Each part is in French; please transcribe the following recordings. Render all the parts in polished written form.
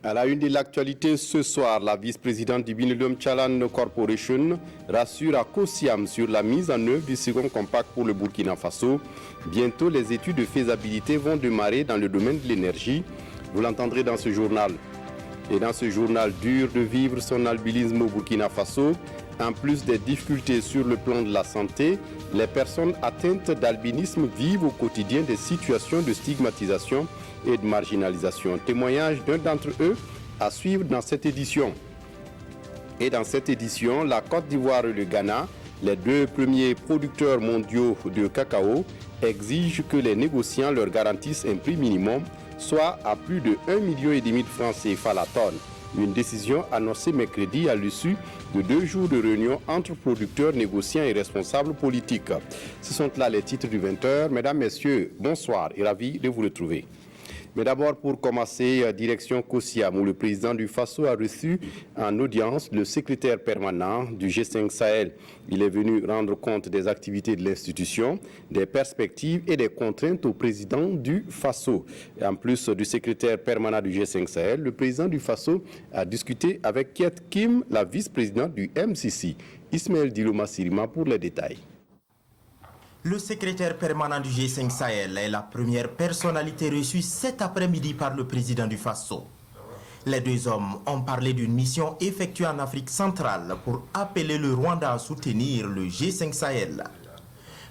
À la une de l'actualité ce soir, la vice-présidente du Millennium Challenge Corporation rassure à Kosiam sur la mise en œuvre du second compact pour le Burkina Faso. Bientôt, les études de faisabilité vont démarrer dans le domaine de l'énergie. Vous l'entendrez dans ce journal. Et dans ce journal, dur de vivre son albinisme au Burkina Faso. En plus des difficultés sur le plan de la santé, les personnes atteintes d'albinisme vivent au quotidien des situations de stigmatisation et de marginalisation. Témoignage d'un d'entre eux à suivre dans cette édition. Et dans cette édition, la Côte d'Ivoire et le Ghana, les deux premiers producteurs mondiaux de cacao, exigent que les négociants leur garantissent un prix minimum, soit à plus de 1,5 million de francs CFA la tonne. Une décision annoncée mercredi à l'issue de 2 jours de réunion entre producteurs, négociants et responsables politiques. Ce sont là les titres du 20h. Mesdames, Messieurs, bonsoir et ravi de vous retrouver. Mais d'abord, pour commencer, direction Kosiam, où le président du Faso a reçu en audience le secrétaire permanent du G5 Sahel. Il est venu rendre compte des activités de l'institution, des perspectives et des contraintes au président du Faso. Et en plus du secrétaire permanent du G5 Sahel, le président du Faso a discuté avec Kiet Kim, la vice-présidente du MCC. Ismaël Diloma Sirima pour les détails. Le secrétaire permanent du G5 Sahel est la première personnalité reçue cet après-midi par le président du Faso. Les deux hommes ont parlé d'une mission effectuée en Afrique centrale pour appeler le Rwanda à soutenir le G5 Sahel.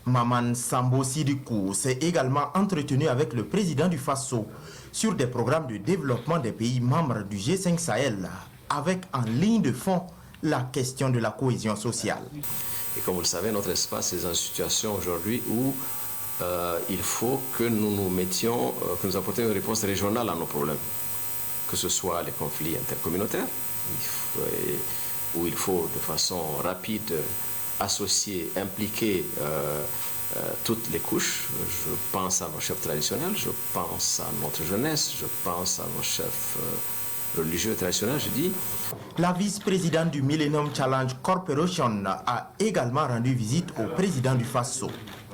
Maman Sambo Sidikou s'est également entretenu avec le président du Faso sur des programmes de développement des pays membres du G5 Sahel, avec en ligne de fond la question de la cohésion sociale. Et comme vous le savez, notre espace est dans une situation aujourd'hui où il faut que nous nous mettions, que nous apportions une réponse régionale à nos problèmes. Que ce soit les conflits intercommunautaires, où il faut de façon rapide associer, impliquer toutes les couches. Je pense à nos chefs traditionnels, je pense à notre jeunesse, je pense à nos chefs religieux traditionnels, je dis. La vice-présidente du Millennium Challenge Corporation a également rendu visite au président du Faso.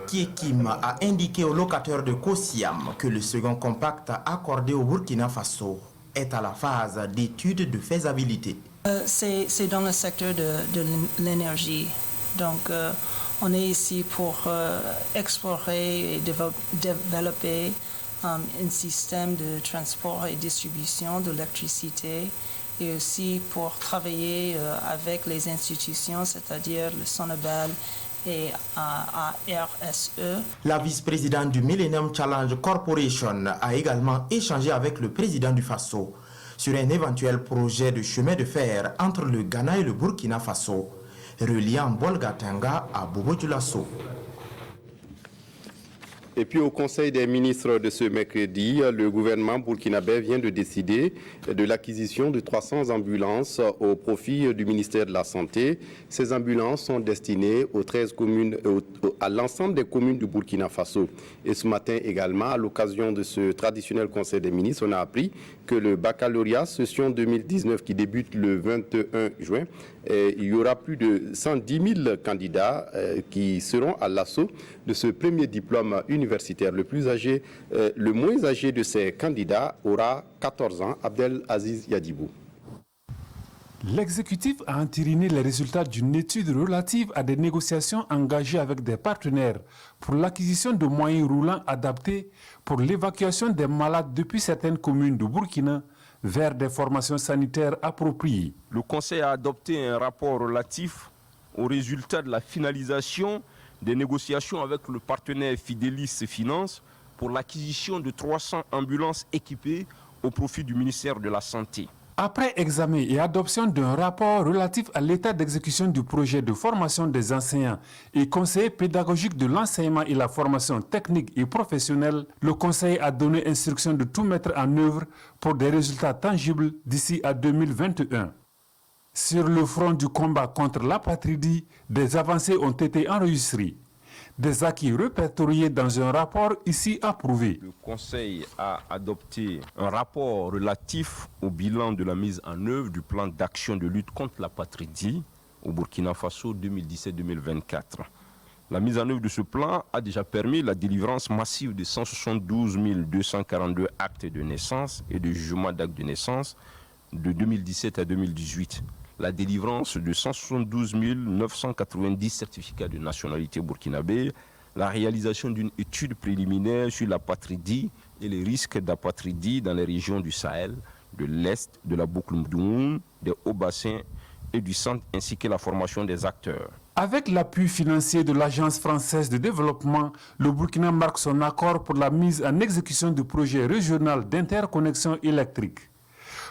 Kiet Kim a indiqué aux locataires de Kosiam que le second compact accordé au Burkina Faso est à la phase d'étude de faisabilité. C'est dans le secteur de l'énergie. Donc, on est ici pour explorer et développer un système de transport et distribution de l'électricité et aussi pour travailler avec les institutions, c'est-à-dire le Sonabel et RSE. La vice-présidente du Millennium Challenge Corporation a également échangé avec le président du Faso sur un éventuel projet de chemin de fer entre le Ghana et le Burkina Faso, reliant Bolgatanga à Bobo-Dioulasso. Et puis au Conseil des ministres de ce mercredi, le gouvernement burkinabé vient de décider de l'acquisition de 300 ambulances au profit du ministère de la Santé. Ces ambulances sont destinées aux 13 communes, à l'ensemble des communes du Burkina Faso. Et ce matin également, à l'occasion de ce traditionnel Conseil des ministres, on a appris que le baccalauréat session 2019 qui débute le 21 juin, il y aura plus de 110 000 candidats qui seront à l'assaut de ce premier diplôme universitaire. Le moins âgé de ces candidats aura 14 ans, Abdel Aziz Yadibou. L'exécutif a entériné les résultats d'une étude relative à des négociations engagées avec des partenaires pour l'acquisition de moyens roulants adaptés pour l'évacuation des malades depuis certaines communes de Burkina vers des formations sanitaires appropriées. Le Conseil a adopté un rapport relatif aux résultats de la finalisation des négociations avec le partenaire Fidelis Finance pour l'acquisition de 300 ambulances équipées au profit du ministère de la Santé. Après examen et adoption d'un rapport relatif à l'état d'exécution du projet de formation des enseignants et conseillers pédagogiques de l'enseignement et la formation technique et professionnelle, le Conseil a donné instruction de tout mettre en œuvre pour des résultats tangibles d'ici à 2021. Sur le front du combat contre l'apatridie, des avancées ont été enregistrées. Des acquis répertoriés dans un rapport ici approuvé. Le Conseil a adopté un rapport relatif au bilan de la mise en œuvre du plan d'action de lutte contre l'apatridie au Burkina Faso 2017-2024. La mise en œuvre de ce plan a déjà permis la délivrance massive de 172 242 actes de naissance et de jugement d'actes de naissance, de 2017 à 2018, la délivrance de 172 990 certificats de nationalité burkinabé, la réalisation d'une étude préliminaire sur l'apatridie et les risques d'apatridie dans les régions du Sahel, de l'Est, de la boucle Mdoum, des hauts-bassins et du centre, ainsi que la formation des acteurs. Avec l'appui financier de l'Agence française de développement, le Burkina marque son accord pour la mise en exécution du projet régional d'interconnexion électrique.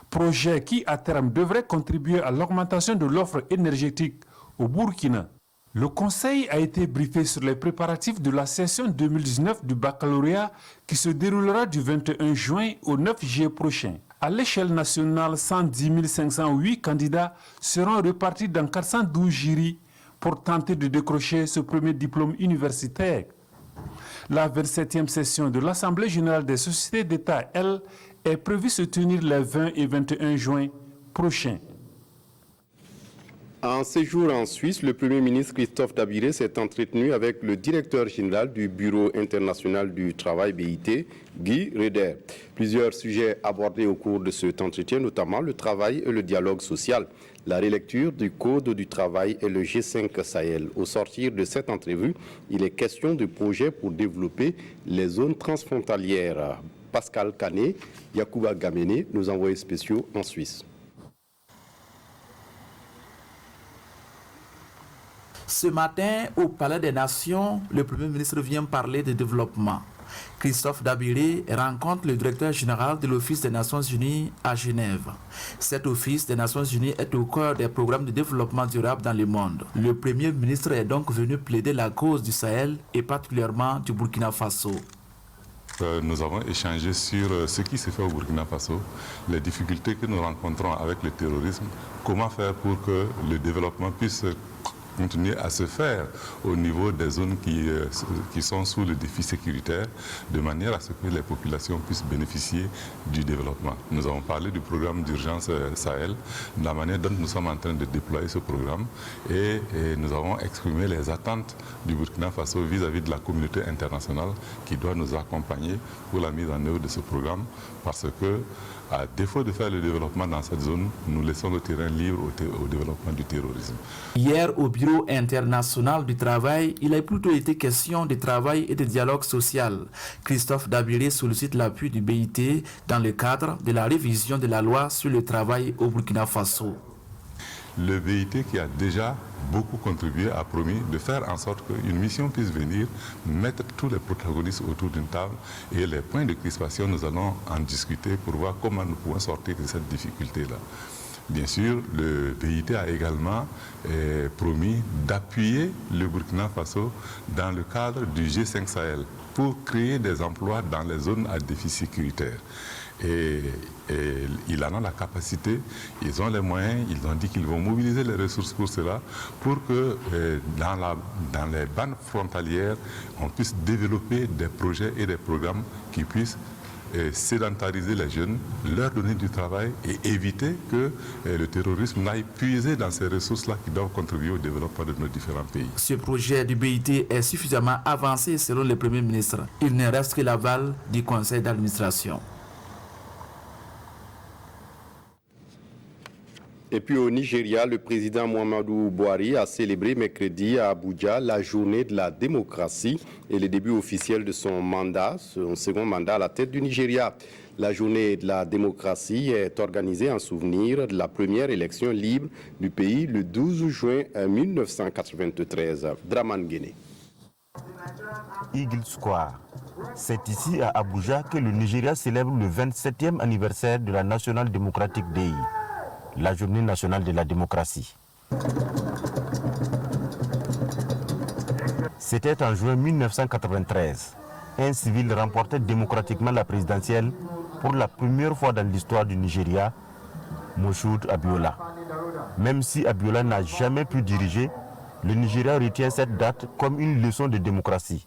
Projet qui, à terme, devrait contribuer à l'augmentation de l'offre énergétique au Burkina. Le Conseil a été briefé sur les préparatifs de la session 2019 du baccalauréat qui se déroulera du 21 juin au 9 juillet prochain. À l'échelle nationale, 110 508 candidats seront répartis dans 412 jurys pour tenter de décrocher ce premier diplôme universitaire. La 27e session de l'Assemblée générale des sociétés d'État, elle, est prévue se tenir les 20 et 21 juin prochains. En séjour en Suisse, le Premier ministre Christophe Dabiré s'est entretenu avec le directeur général du Bureau international du travail BIT, Guy Reder. Plusieurs sujets abordés au cours de cet entretien, notamment le travail et le dialogue social, la relecture du Code du travail et le G5 Sahel. Au sortir de cette entrevue, il est question de projets pour développer les zones transfrontalières. Pascal Canet, Yacouba Gamene, nos envoyés spéciaux en Suisse. Ce matin, au Palais des Nations, le Premier ministre vient parler de développement. Christophe Dabiré rencontre le directeur général de l'Office des Nations Unies à Genève. Cet Office des Nations Unies est au cœur des programmes de développement durable dans le monde. Le Premier ministre est donc venu plaider la cause du Sahel et particulièrement du Burkina Faso. Nous avons échangé sur ce qui se fait au Burkina Faso, les difficultés que nous rencontrons avec le terrorisme, comment faire pour que le développement puisse continuer à se faire au niveau des zones qui sont sous le défi sécuritaire, de manière à ce que les populations puissent bénéficier du développement. Nous avons parlé du programme d'urgence Sahel, de la manière dont nous sommes en train de déployer ce programme et nous avons exprimé les attentes du Burkina Faso vis-à-vis de la communauté internationale qui doit nous accompagner pour la mise en œuvre de ce programme parce que, à défaut de faire le développement dans cette zone, nous laissons le terrain libre au développement du terrorisme. Hier, au Bureau international du travail, il a plutôt été question de travail et de dialogue social. Christophe Dabiré sollicite l'appui du BIT dans le cadre de la révision de la loi sur le travail au Burkina Faso. Le BIT, qui a déjà beaucoup contribué, a promis de faire en sorte qu'une mission puisse venir mettre tous les protagonistes autour d'une table et les points de crispation, nous allons en discuter pour voir comment nous pouvons sortir de cette difficulté-là. Bien sûr, le BIT a également promis d'appuyer le Burkina Faso dans le cadre du G5 Sahel pour créer des emplois dans les zones à défi sécuritaire. Et ils en ont la capacité, ils ont les moyens, ils ont dit qu'ils vont mobiliser les ressources pour cela, pour que dans les bandes frontalières, on puisse développer des projets et des programmes qui puissent sédentariser les jeunes, leur donner du travail et éviter que le terrorisme n'aille puiser dans ces ressources-là qui doivent contribuer au développement de nos différents pays. Ce projet du BIT est suffisamment avancé selon le Premier ministre. Il ne reste que l'aval du conseil d'administration. Et puis au Nigeria, le président Muhammadu Buhari a célébré mercredi à Abuja la journée de la démocratie et le début officiel de son mandat, son second mandat à la tête du Nigeria. La journée de la démocratie est organisée en souvenir de la première élection libre du pays le 12 juin 1993. Draman Guéné. Eagle Square. C'est ici à Abuja que le Nigeria célèbre le 27e anniversaire de la National Democratic Day, la journée nationale de la démocratie. C'était en juin 1993. Un civil remportait démocratiquement la présidentielle pour la première fois dans l'histoire du Nigeria, Moshood Abiola. Même si Abiola n'a jamais pu diriger, le Nigeria retient cette date comme une leçon de démocratie.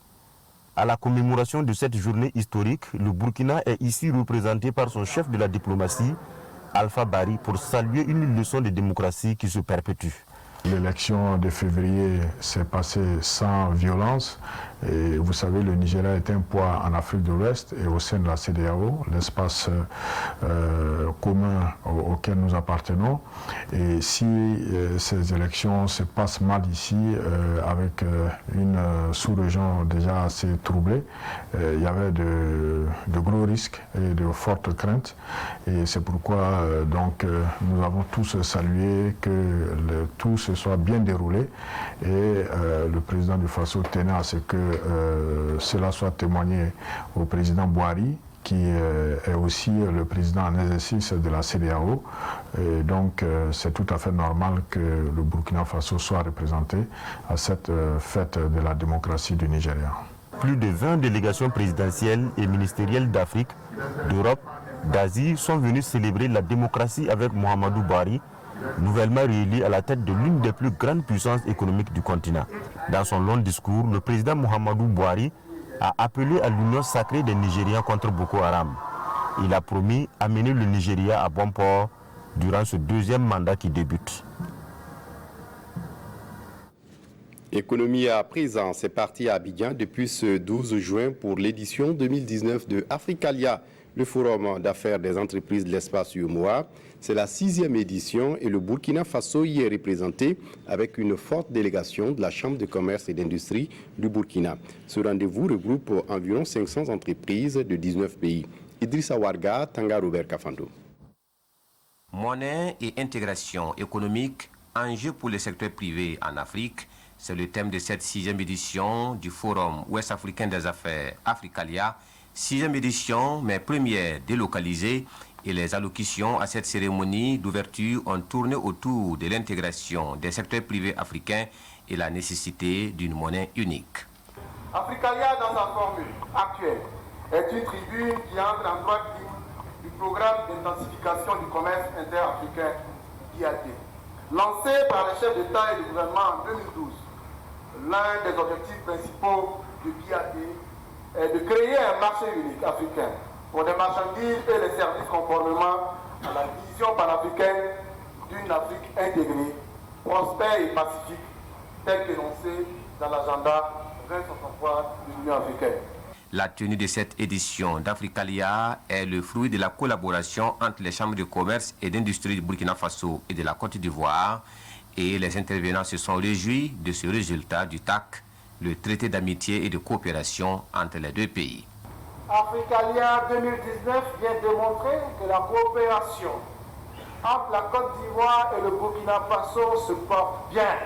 À la commémoration de cette journée historique, le Burkina est ici représenté par son chef de la diplomatie, Alpha Bari, pour saluer une leçon de démocratie qui se perpétue. L'élection de février s'est passée sans violence Et vous savez, le Nigeria est un poids en Afrique de l'Ouest et au sein de la CEDEAO, l'espace commun auquel nous appartenons. Et si ces élections se passent mal ici, avec une sous-région déjà assez troublée, il y avait de gros risques et de fortes craintes. Et c'est pourquoi nous avons tous salué que tout se soit bien déroulé. Et le président du Faso tenait à ce que cela soit témoigné au président Boari, qui est aussi le président en exercice de la CEDEAO. Et donc, c'est tout à fait normal que le Burkina Faso soit représenté à cette fête de la démocratie du Nigeria. Plus de 20 délégations présidentielles et ministérielles d'Afrique, d'Europe, d'Asie sont venues célébrer la démocratie avec Muhammadu Buhari, nouvellement réélu à la tête de l'une des plus grandes puissances économiques du continent. Dans son long discours, le président Muhammadu Buhari a appelé à l'union sacrée des Nigériens contre Boko Haram. Il a promis d'amener le Nigeria à bon port durant ce deuxième mandat qui débute. Économie à présent, c'est parti à Abidjan depuis ce 12 juin pour l'édition 2019 de Africalia, le forum d'affaires des entreprises de l'espace UEMOA. C'est la 6e édition et le Burkina Faso y est représenté avec une forte délégation de la Chambre de commerce et d'industrie du Burkina. Ce rendez-vous regroupe environ 500 entreprises de 19 pays. Idrissa Warga, Tanga Robert Kafando. Monnaie et intégration économique, enjeux pour le secteur privé en Afrique, c'est le thème de cette 6e édition du Forum ouest-africain des affaires Africalia. 6e édition, mais première délocalisée, et les allocutions à cette cérémonie d'ouverture ont tourné autour de l'intégration des secteurs privés africains et la nécessité d'une monnaie unique. Africalia, dans sa formule actuelle, est une tribune qui entre en droite ligne du programme d'intensification du commerce interafricain IAD. Lancé par les chefs d'État et de gouvernement en 2012, l'un des objectifs principaux de l'IAD est de créer un marché unique africain pour les marchandises et les services conformément à la vision panafricaine d'une Afrique intégrée, prospère et pacifique, telle qu'énoncée dans l'agenda 2063 de l'Union africaine. La tenue de cette édition d'Africalia est le fruit de la collaboration entre les chambres de commerce et d'industrie du Burkina Faso et de la Côte d'Ivoire, et les intervenants se sont réjouis de ce résultat du TAC, le traité d'amitié et de coopération entre les deux pays. Africalia 2019 vient démontrer que la coopération entre la Côte d'Ivoire et le Burkina Faso se porte bien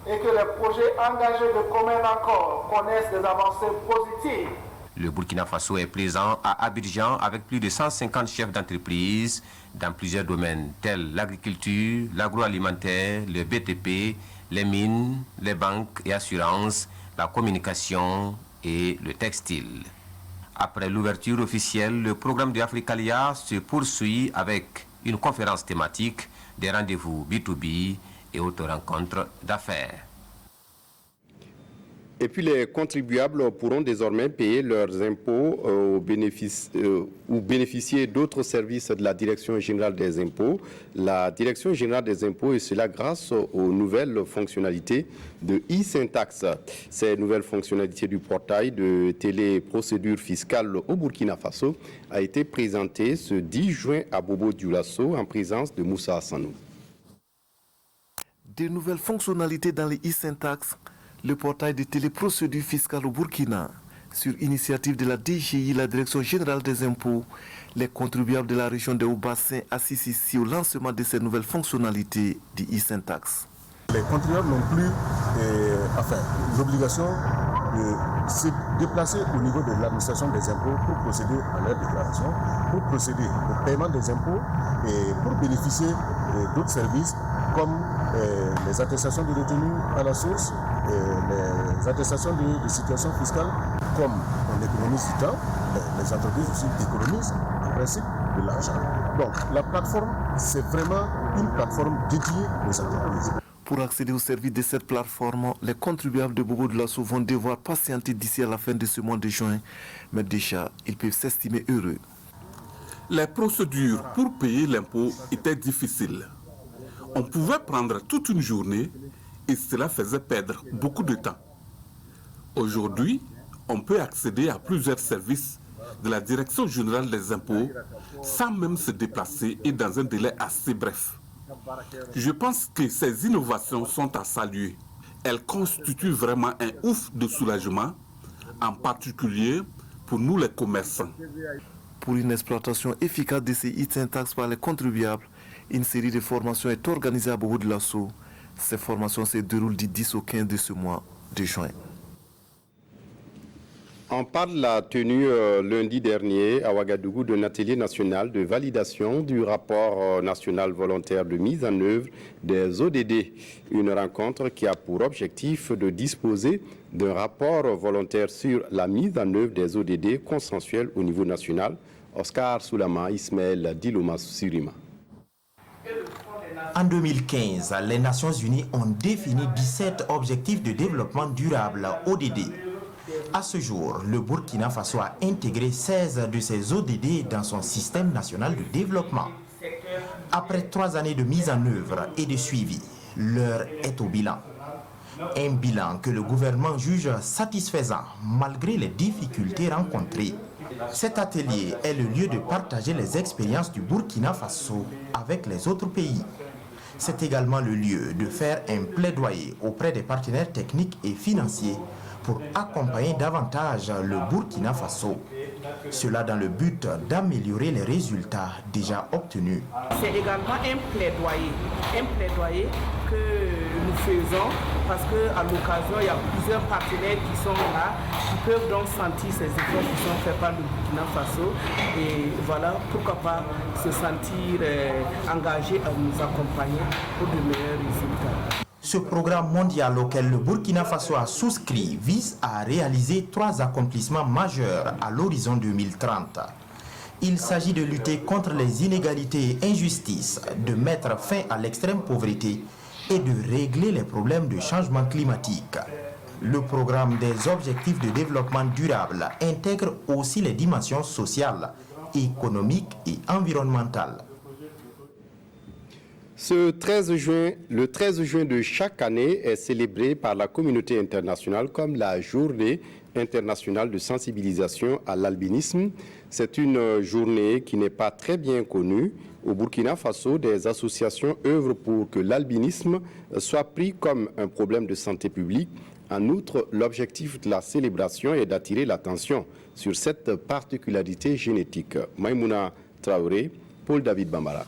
et que les projets engagés de commun accord connaissent des avancées positives. Le Burkina Faso est présent à Abidjan avec plus de 150 chefs d'entreprise dans plusieurs domaines tels l'agriculture, l'agroalimentaire, le BTP, les mines, les banques et assurances, la communication et le textile. Après l'ouverture officielle, le programme de Africalia se poursuit avec une conférence thématique, des rendez-vous B2B et autres rencontres d'affaires. Et puis les contribuables pourront désormais payer leurs impôts ou bénéficier d'autres services de la Direction générale des impôts. La Direction générale des impôts, et cela grâce aux nouvelles fonctionnalités de e-Syntax. Ces nouvelles fonctionnalités du portail de téléprocédure fiscale au Burkina Faso a été présentée ce 10 juin à Bobo Dioulasso en présence de Moussa Hassanou. Des nouvelles fonctionnalités dans les e-Syntax, le portail de téléprocédure fiscale au Burkina. Sur initiative de la DGI, la Direction générale des impôts, les contribuables de la région de Haut-Bassin assistent ici au lancement de ces nouvelles fonctionnalités du e-Syntax. Les contribuables n'ont plus l'obligation de se déplacer au niveau de l'administration des impôts pour procéder à leur déclaration, pour procéder au paiement des impôts et pour bénéficier d'autres services comme les attestations de retenue à la source, les attestations de situation fiscale, comme on économise du temps, les entreprises aussi économisent en principe de l'argent. Donc la plateforme, c'est vraiment une plateforme dédiée aux entreprises. Pour accéder au service de cette plateforme, les contribuables de Bobo Dioulasso vont devoir patienter d'ici à la fin de ce mois de juin, mais déjà, ils peuvent s'estimer heureux. Les procédures pour payer l'impôt étaient difficiles. On pouvait prendre toute une journée et cela faisait perdre beaucoup de temps. Aujourd'hui, on peut accéder à plusieurs services de la Direction générale des impôts sans même se déplacer et dans un délai assez bref. Je pense que ces innovations sont à saluer. Elles constituent vraiment un ouf de soulagement, en particulier pour nous les commerçants. Pour une exploitation efficace de ces e-Syntax par les contribuables, une série de formations est organisée à Bobo de Lasso. Ces formations se déroulent du 10 au 15 de ce mois de juin. On parle de la tenue lundi dernier à Ouagadougou d'un atelier national de validation du rapport national volontaire de mise en œuvre des ODD. Une rencontre qui a pour objectif de disposer d'un rapport volontaire sur la mise en œuvre des ODD consensuels au niveau national. Oscar Soulama, Ismaël Diloma Surima. En 2015, les Nations Unies ont défini 17 objectifs de développement durable, ODD. À ce jour, le Burkina Faso a intégré 16 de ces ODD dans son système national de développement. Après 3 années de mise en œuvre et de suivi, l'heure est au bilan. Un bilan que le gouvernement juge satisfaisant malgré les difficultés rencontrées. Cet atelier est le lieu de partager les expériences du Burkina Faso avec les autres pays. C'est également le lieu de faire un plaidoyer auprès des partenaires techniques et financiers pour accompagner davantage le Burkina Faso. Cela dans le but d'améliorer les résultats déjà obtenus. C'est également un plaidoyer que nous faisons parce qu'à l'occasion, il y a plusieurs partenaires qui sont là, qui peuvent donc sentir ces efforts qui sont faits par le Burkina Faso. Et voilà, pourquoi pas se sentir engagé à nous accompagner pour de meilleurs résultats. Ce programme mondial auquel le Burkina Faso a souscrit vise à réaliser 3 accomplissements majeurs à l'horizon 2030. Il s'agit de lutter contre les inégalités et injustices, de mettre fin à l'extrême pauvreté et de régler les problèmes de changement climatique. Le programme des objectifs de développement durable intègre aussi les dimensions sociales, économiques et environnementales. Le 13 juin de chaque année est célébré par la communauté internationale comme la journée internationale de sensibilisation à l'albinisme. C'est une journée qui n'est pas très bien connue. Au Burkina Faso, des associations œuvrent pour que l'albinisme soit pris comme un problème de santé publique. En outre, l'objectif de la célébration est d'attirer l'attention sur cette particularité génétique. Maïmouna Traoré, Paul David Bambara.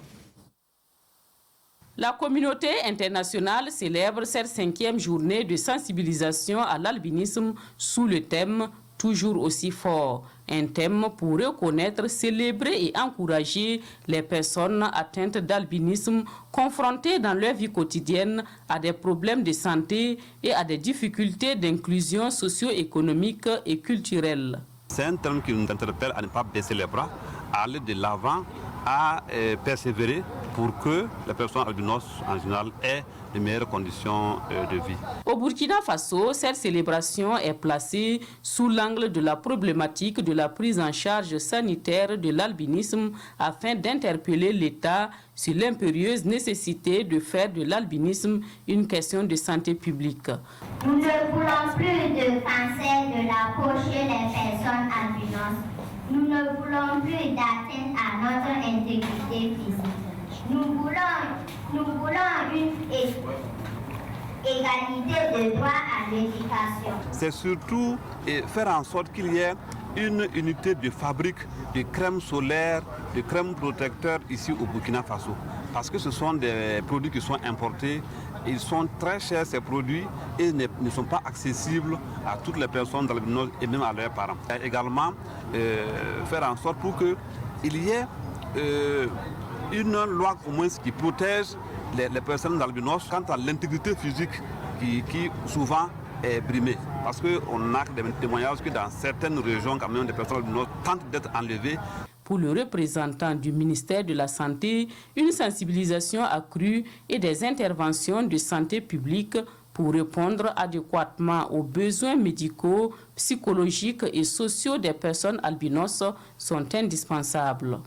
La communauté internationale célèbre cette 5e journée de sensibilisation à l'albinisme sous le thème « Toujours aussi fort ». Un thème pour reconnaître, célébrer et encourager les personnes atteintes d'albinisme confrontées dans leur vie quotidienne à des problèmes de santé et à des difficultés d'inclusion socio-économique et culturelle. C'est un thème qui nous interpelle à ne pas baisser les bras, à aller de l'avant, à persévérer pour que les personnes albinos en général aient de meilleures conditions de vie. Au Burkina Faso, cette célébration est placée sous l'angle de la problématique de la prise en charge sanitaire de l'albinisme afin d'interpeller l'État sur l'impérieuse nécessité de faire de l'albinisme une question de santé publique. Nous ne voulons plus de cancer de la peau chez les personnes albinos. Nous ne voulons plus d'atteinte à notre intégrité physique. Nous voulons une égalité de droit à l'éducation. C'est surtout faire en sorte qu'il y ait une unité de fabrique de crème solaire, de crème protecteur ici au Burkina Faso. Parce que ce sont des produits qui sont importés. Ils sont très chers, ces produits, et ne sont pas accessibles à toutes les personnes albinos et même à leurs parents. Et également, faire en sorte pour qu'il y ait une loi au moins qui protège les personnes albinos quant à l'intégrité physique qui souvent est brimée. Parce qu'on a des témoignages que dans certaines régions, quand même, des personnes albinos tentent d'être enlevées. Pour le représentant du ministère de la Santé, une sensibilisation accrue et des interventions de santé publique pour répondre adéquatement aux besoins médicaux, psychologiques et sociaux des personnes albinos sont indispensables.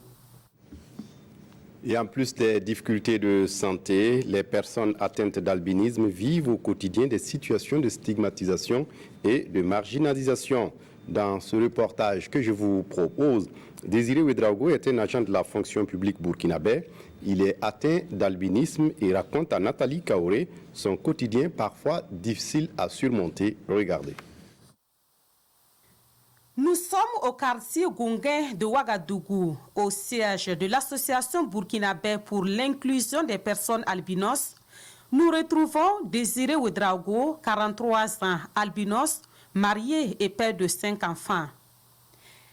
Et en plus des difficultés de santé, les personnes atteintes d'albinisme vivent au quotidien des situations de stigmatisation et de marginalisation. Dans ce reportage que je vous propose, Désiré Ouedraogo est un agent de la fonction publique burkinabé. Il est atteint d'albinisme et raconte à Nathalie Kaoré son quotidien parfois difficile à surmonter. Regardez. Nous sommes au quartier Gonguin de Ouagadougou, au siège de l'association burkinabé pour l'inclusion des personnes albinos. Nous retrouvons Désiré Ouedraogo, 43 ans, albinos, marié et père de 5 enfants.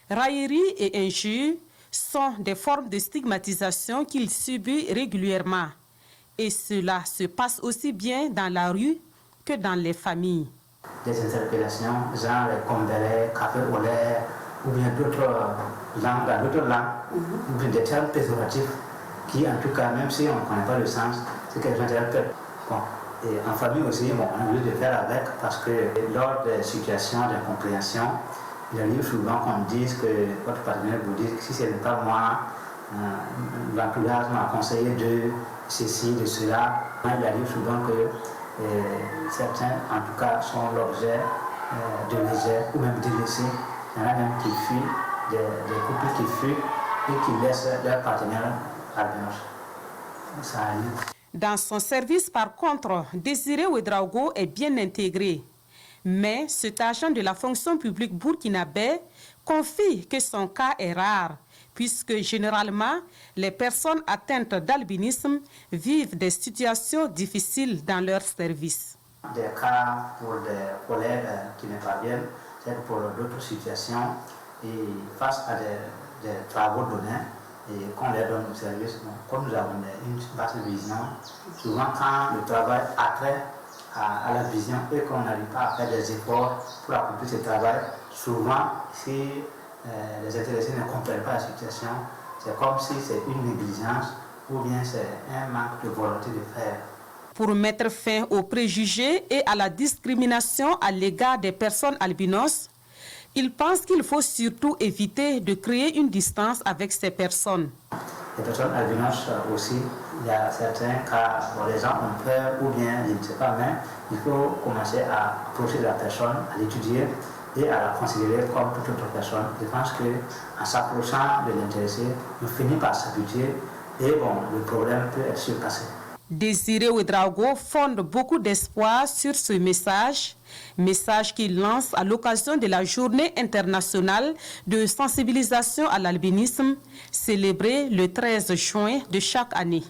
Raillerie et injures sont des formes de stigmatisation qu'il subit régulièrement. Et cela se passe aussi bien dans la rue que dans les familles. Des interpellations, genre les combelets, café au lait, ou bien d'autres langues, dans d'autres langues, ou bien des termes péjoratifs qui, en tout cas, même si on ne connaît pas le sens, c'est quelque chose d'interpelle. Bon. Et en famille aussi, bon, on a envie de faire avec parce que lors des situations d'incompréhension, il arrive souvent qu'on dise que votre partenaire vous dit que si ce n'est pas moi, l'entourage m'a conseillé de ceci, de cela. Il arrive souvent que certains, en tout cas, sont l'objet de rejet ou même de laisser. Il y en a même qui fuient, des couples qui fuient et qui laissent leur partenaire albinos. Ça arrive. Dans son service, par contre, Désiré Ouedraogo est bien intégré. Mais cet agent de la fonction publique burkinabé confie que son cas est rare, puisque généralement, les personnes atteintes d'albinisme vivent des situations difficiles dans leur service. Des cas pour des collègues qui ne parviennent, c'est pour d'autres situations, et face à des travaux donnés, et qu'on les donne au service, comme nous avons une vaste vision, souvent quand le travail a trait à la vision et qu'on n'arrive pas à faire des efforts pour accomplir ce travail, souvent si les intéressés ne comprennent pas la situation, c'est comme si c'est une négligence ou bien c'est un manque de volonté de faire. Pour mettre fin aux préjugés et à la discrimination à l'égard des personnes albinos, il pense qu'il faut surtout éviter de créer une distance avec ces personnes. Les personnes albinos aussi, il y a certains cas où les gens ont peur ou bien, je ne sais pas, mais il faut commencer à approcher la personne, à l'étudier et à la considérer comme toute autre personne. Je pense qu'en s'approchant de l'intéressé, on finit par s'habituer et bon, le problème peut être surpassé. Désiré Ouedraogo fonde beaucoup d'espoir sur ce message qu'il lance à l'occasion de la Journée internationale de sensibilisation à l'albinisme, célébrée le 13 juin de chaque année.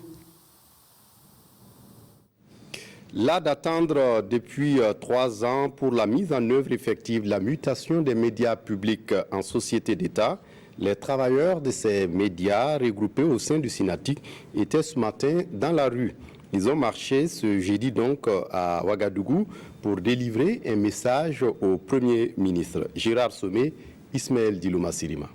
Là d'attendre depuis 3 ans pour la mise en œuvre effective de la mutation des médias publics en société d'État, les travailleurs de ces médias regroupés au sein du Synatic étaient ce matin dans la rue. Ils ont marché ce jeudi donc à Ouagadougou pour délivrer un message au Premier ministre. Gérard Sommet, Ismaël Dilouma Sirima.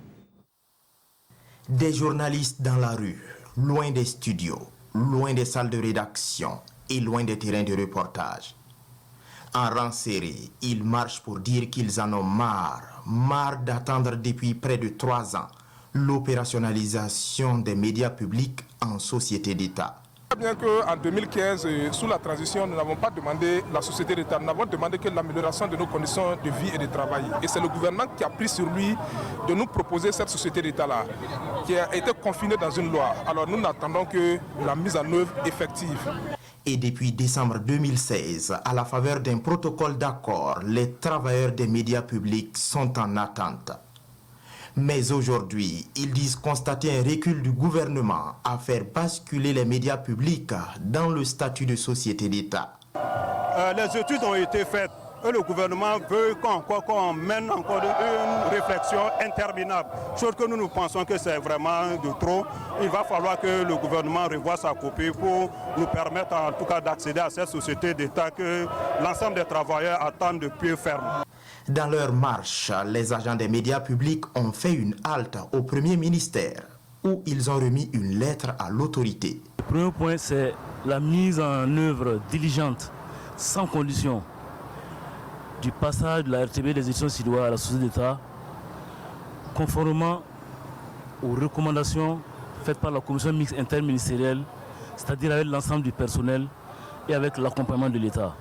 Des journalistes dans la rue, loin des studios, loin des salles de rédaction et loin des terrains de reportage. En rang serré, ils marchent pour dire qu'ils en ont marre d'attendre depuis près de 3 ans l'opérationnalisation des médias publics en société d'État. Bien qu'en 2015, sous la transition, nous n'avons pas demandé la société d'État, nous n'avons demandé que l'amélioration de nos conditions de vie et de travail. Et c'est le gouvernement qui a pris sur lui de nous proposer cette société d'État-là, qui a été confinée dans une loi. Alors nous n'attendons que la mise en œuvre effective. Et depuis décembre 2016, à la faveur d'un protocole d'accord, les travailleurs des médias publics sont en attente. Mais aujourd'hui, ils disent constater un recul du gouvernement à faire basculer les médias publics dans le statut de société d'État. Les études ont été faites et le gouvernement veut qu'on mène encore une réflexion interminable. Chose que nous pensons que c'est vraiment de trop. Il va falloir que le gouvernement revoie sa copie pour nous permettre en tout cas d'accéder à cette société d'État que l'ensemble des travailleurs attendent de pied ferme. Dans leur marche, les agents des médias publics ont fait une halte au Premier ministère où ils ont remis une lettre à l'autorité. Le premier point, c'est la mise en œuvre diligente, sans condition, du passage de la RTB des éditions Sidoa à la société d'État, conformément aux recommandations faite par la commission mixte interministérielle, c'est-à-dire avec l'ensemble du personnel et avec l'accompagnement de l'État.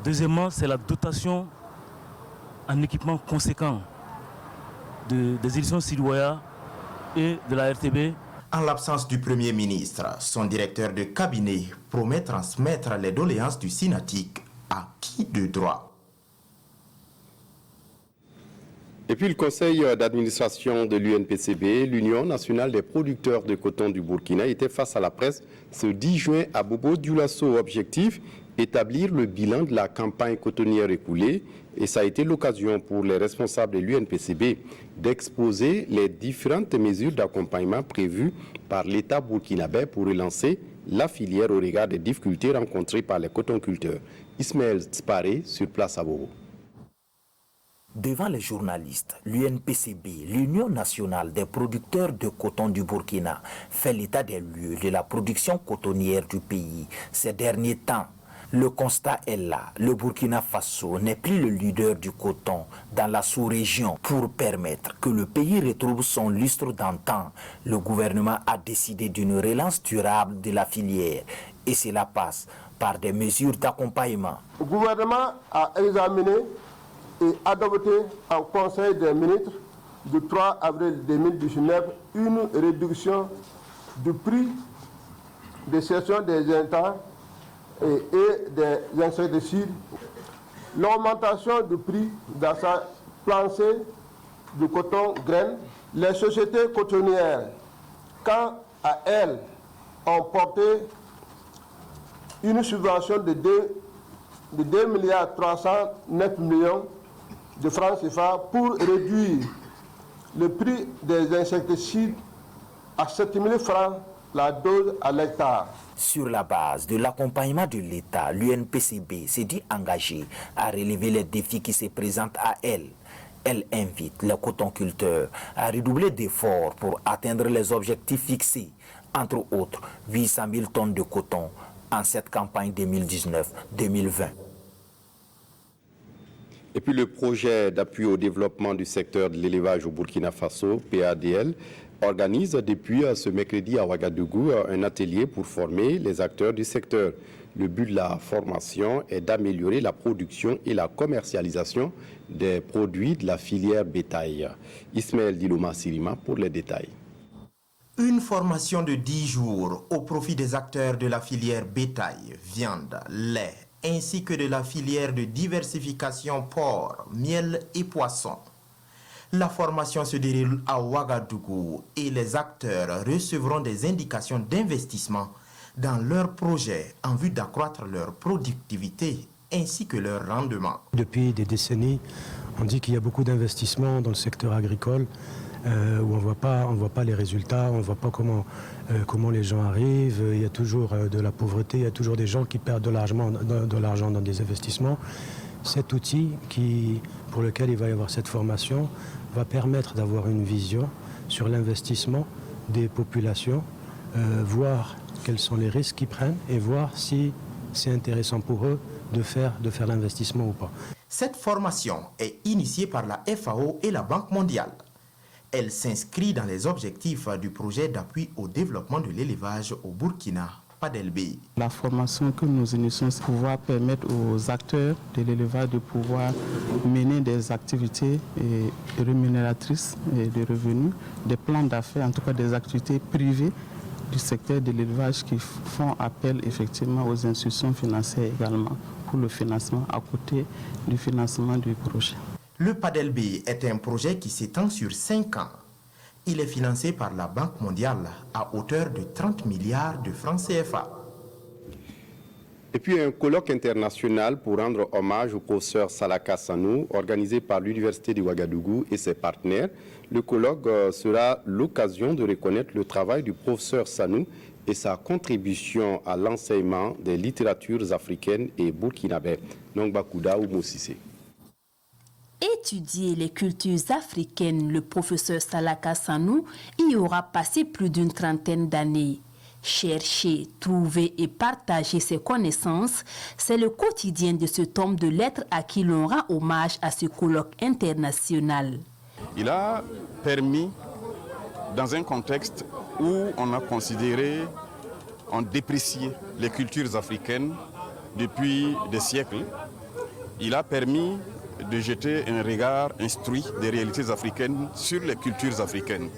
Deuxièmement, c'est la dotation en équipement conséquent des éditions Sidoya et de la RTB. En l'absence du Premier ministre, son directeur de cabinet promet transmettre les doléances du Synatic à qui de droit. Et puis le conseil d'administration de l'UNPCB, l'Union nationale des producteurs de coton du Burkina, était face à la presse ce 10 juin à Bobo Dioulasso. Objectif, établir le bilan de la campagne cotonnière écoulée. Et ça a été l'occasion pour les responsables de l'UNPCB d'exposer les différentes mesures d'accompagnement prévues par l'État burkinabé pour relancer la filière au regard des difficultés rencontrées par les cotonculteurs. Ismaël Tsparé sur place à Bobo. Devant les journalistes, l'UNPCB, l'Union nationale des producteurs de coton du Burkina, fait l'état des lieux de la production cotonnière du pays ces derniers temps. Le constat est là, le Burkina Faso n'est plus le leader du coton dans la sous-région. Pour permettre que le pays retrouve son lustre d'antan, le gouvernement a décidé d'une relance durable de la filière et cela passe par des mesures d'accompagnement. Le gouvernement a examiné et adopté en Conseil des ministres du 3 avril 2019 une réduction du prix de cession des intrants et des insecticides, l'augmentation du prix d'achat plancher du coton graine. Les sociétés cotonnières, quant à elles, ont porté une subvention de 2,309 milliards de francs CFA pour réduire le prix des insecticides à 7 000 francs la dose à l'hectare. Sur la base de l'accompagnement de l'État, l'UNPCB s'est dit engagé à relever les défis qui se présentent à elle. Elle invite les cotonculteurs à redoubler d'efforts pour atteindre les objectifs fixés, entre autres 800 000 tonnes de coton en cette campagne 2019-2020. Et puis le projet d'appui au développement du secteur de l'élevage au Burkina Faso, PADL, organise depuis ce mercredi à Ouagadougou un atelier pour former les acteurs du secteur. Le but de la formation est d'améliorer la production et la commercialisation des produits de la filière bétail. Ismaël Diloma Sirima pour les détails. Une formation de 10 jours au profit des acteurs de la filière bétail, viande, lait, ainsi que de la filière de diversification porc, miel et poisson. La formation se déroule à Ouagadougou et les acteurs recevront des indications d'investissement dans leurs projets en vue d'accroître leur productivité ainsi que leur rendement. Depuis des décennies, on dit qu'il y a beaucoup d'investissements dans le secteur agricole où on ne voit pas les résultats, on ne voit pas comment les gens arrivent. Il y a toujours de la pauvreté, il y a toujours des gens qui perdent de l'argent dans des investissements. Cet outil pour lequel il va y avoir cette formation va permettre d'avoir une vision sur l'investissement des populations, voir quels sont les risques qu'ils prennent et voir si c'est intéressant pour eux de faire l'investissement ou pas. Cette formation est initiée par la FAO et la Banque mondiale. Elle s'inscrit dans les objectifs du projet d'appui au développement de l'élevage au Burkina, PADLB. La formation que nous initions, c'est pouvoir permettre aux acteurs de l'élevage de pouvoir mener des activités rémunératrices et de revenus, des plans d'affaires, en tout cas des activités privées du secteur de l'élevage qui font appel effectivement aux institutions financières également pour le financement à côté du financement du projet. Le PADLB est un projet qui s'étend sur 5 ans. Il est financé par la Banque mondiale à hauteur de 30 milliards de francs CFA. Et puis un colloque international pour rendre hommage au professeur Salaka Sanou, organisé par l'Université de Ouagadougou et ses partenaires. Le colloque sera l'occasion de reconnaître le travail du professeur Sanou et sa contribution à l'enseignement des littératures africaines et burkinabè. Nongbakouda ou Moussissé. Étudier les cultures africaines, le professeur Salaka Sanou y aura passé plus d'une trentaine d'années. Chercher, trouver et partager ses connaissances, c'est le quotidien de cet homme de lettres à qui l'on rend hommage à ce colloque international. Il a permis, dans un contexte où on a considéré, on déprécié les cultures africaines depuis des siècles. Il a permis de jeter un regard instruit des réalités africaines sur les cultures africaines.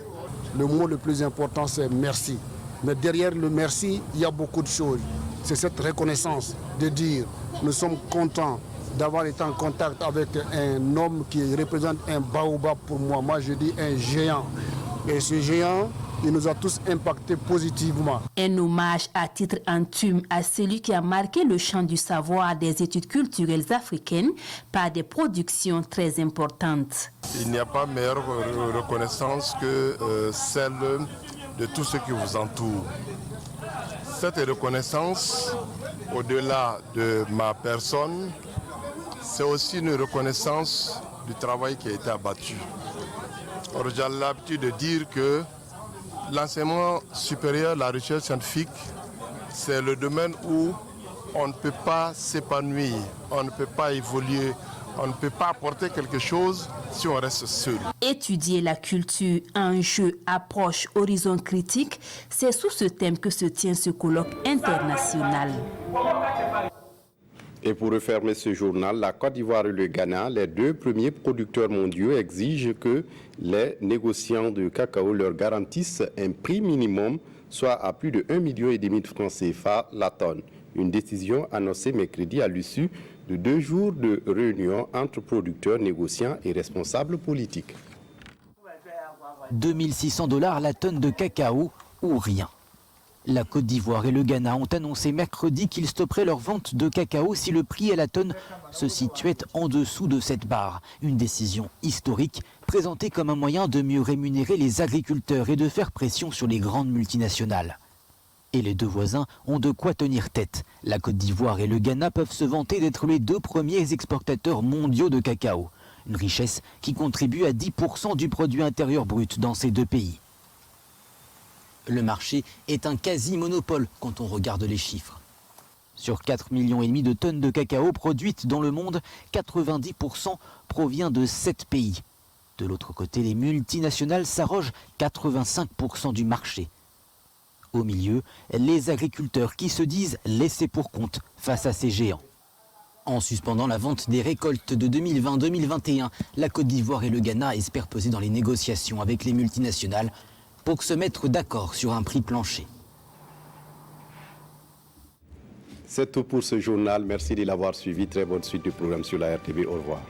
Le mot le plus important, c'est merci. Mais derrière le merci, il y a beaucoup de choses. C'est cette reconnaissance de dire nous sommes contents d'avoir été en contact avec un homme qui représente un baobab pour moi. Moi, je dis un géant. Et ce géant, il nous a tous impactés positivement. Un hommage à titre intime à celui qui a marqué le champ du savoir des études culturelles africaines par des productions très importantes. Il n'y a pas meilleure reconnaissance que celle de tout ce qui vous entoure. Cette reconnaissance, au-delà de ma personne, c'est aussi une reconnaissance du travail qui a été abattu. Or, j'ai l'habitude de dire que l'enseignement supérieur, la recherche scientifique, c'est le domaine où on ne peut pas s'épanouir, on ne peut pas évoluer, on ne peut pas apporter quelque chose si on reste seul. Étudier la culture, enjeux, approche, horizon critique, c'est sous ce thème que se tient ce colloque international. Et pour refermer ce journal, la Côte d'Ivoire et le Ghana, les deux premiers producteurs mondiaux, exigent que les négociants de cacao leur garantissent un prix minimum, soit à plus de 1,5 million de francs CFA la tonne. Une décision annoncée mercredi à l'issue de 2 jours de réunion entre producteurs, négociants et responsables politiques. 2600 $ la tonne de cacao ou rien. La Côte d'Ivoire et le Ghana ont annoncé mercredi qu'ils stopperaient leur vente de cacao si le prix à la tonne se situait en dessous de cette barre. Une décision historique présentée comme un moyen de mieux rémunérer les agriculteurs et de faire pression sur les grandes multinationales. Et les deux voisins ont de quoi tenir tête. La Côte d'Ivoire et le Ghana peuvent se vanter d'être les deux premiers exportateurs mondiaux de cacao. Une richesse qui contribue à 10% du produit intérieur brut dans ces deux pays. Le marché est un quasi-monopole quand on regarde les chiffres. Sur 4,5 millions de tonnes de cacao produites dans le monde, 90% provient de 7 pays. De l'autre côté, les multinationales s'arrogent 85% du marché. Au milieu, les agriculteurs qui se disent laissés pour compte face à ces géants. En suspendant la vente des récoltes de 2020-2021, la Côte d'Ivoire et le Ghana espèrent peser dans les négociations avec les multinationales pour se mettre d'accord sur un prix plancher. C'est tout pour ce journal. Merci de l'avoir suivi. Très bonne suite du programme sur la RTV. Au revoir.